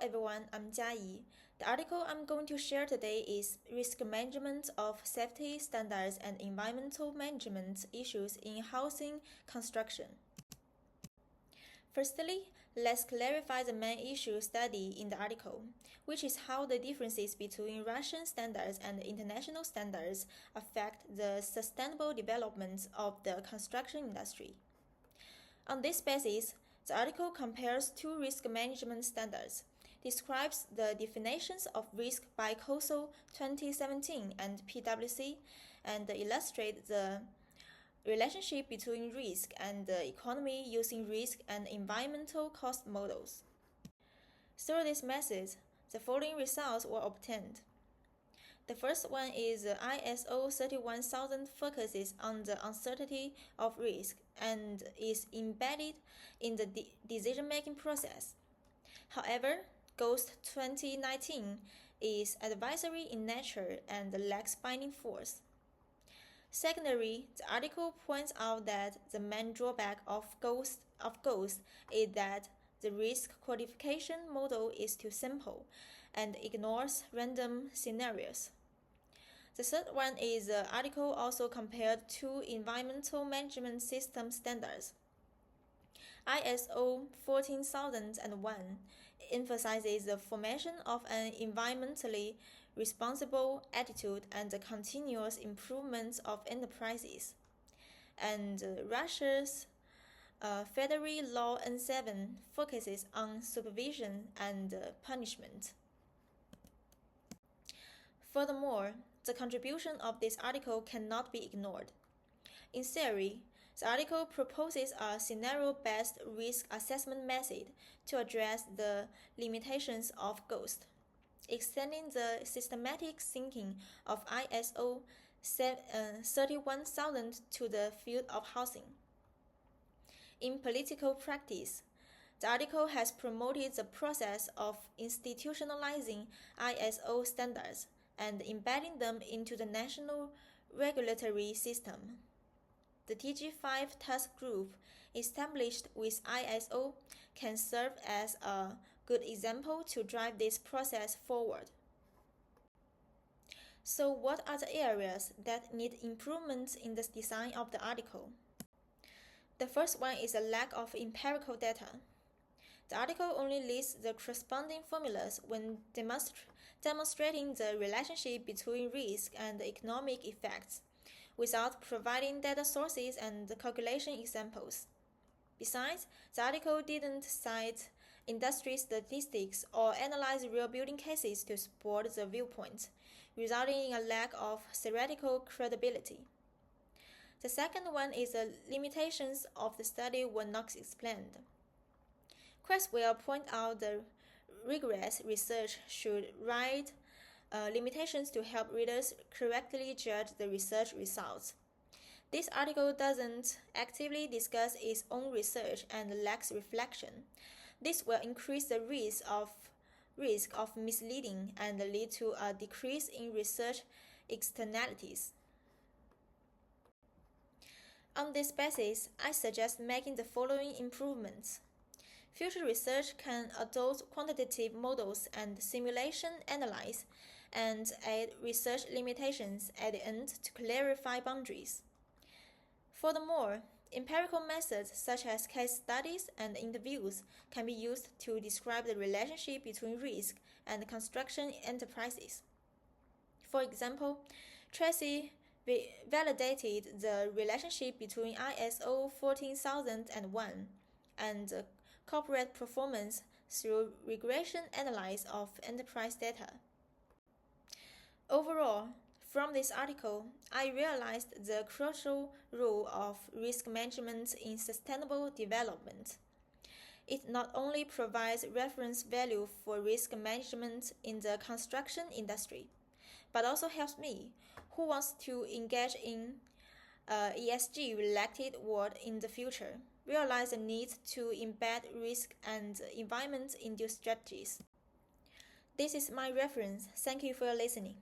everyone, I'm Jiayi. The article I'm going to share today is Risk Management of Safety Standards and Environmental Management Issues in Housing Construction. Firstly, let's clarify the main issue studied in the article, which is how the differences between Russian standards and international standards affect the sustainable development of the construction industry. On this basis, the article compares two risk management standards, describes the definitions of risk by COSO 2017 and PwC, and illustrates the relationship between risk and the economy using risk and environmental cost models. Through this method, the following results were obtained. The first one is ISO 31000 focuses on the uncertainty of risk and is embedded in the decision-making process. However, GHOST 2019 is advisory in nature and lacks binding force. Secondly, the article points out that the main drawback of GHOST is that the risk quantification model is too simple and ignores random scenarios. The third one is the article also compared two environmental management system standards. ISO 14001 emphasizes the formation of an environmentally responsible attitude and the continuous improvement of enterprises. And Russia's Federal Law N7 focuses on supervision and punishment. Furthermore, the contribution of this article cannot be ignored. In theory, the article proposes a scenario-based risk assessment method to address the limitations of GHOST, extending the systematic thinking of ISO 31000 to the field of housing. In political practice, the article has promoted the process of institutionalizing ISO standards and embedding them into the national regulatory system. The TG5 task group established with ISO can serve as a good example to drive this process forward. So what are the areas that need improvement in the design of the article? The first one is a lack of empirical data. The article only lists the corresponding formulas when demonstrating the relationship between risk and economic effects, without providing data sources and calculation examples. Besides, the article didn't cite industry statistics or analyze real building cases to support the viewpoint, resulting in a lack of theoretical credibility. The second one is the limitations of the study were not explained. Creswell pointed out the rigorous research should write limitations to help readers correctly judge the research results. This article doesn't actively discuss its own research and lacks reflection. This will increase the risk of misleading and lead to a decrease in research externalities. On this basis, I suggest making the following improvements. Future research can adopt quantitative models and simulation analysis and add research limitations at the end to clarify boundaries. Furthermore, empirical methods such as case studies and interviews can be used to describe the relationship between risk and construction enterprises. For example, Tracy validated the relationship between ISO 14001 and corporate performance through regression analysis of enterprise data. Overall, from this article, I realized the crucial role of risk management in sustainable development. It not only provides reference value for risk management in the construction industry, but also helps me, who wants to engage in ESG-related work in the future, realize the need to embed risk and environment into strategies. This is my reference. Thank you for your listening.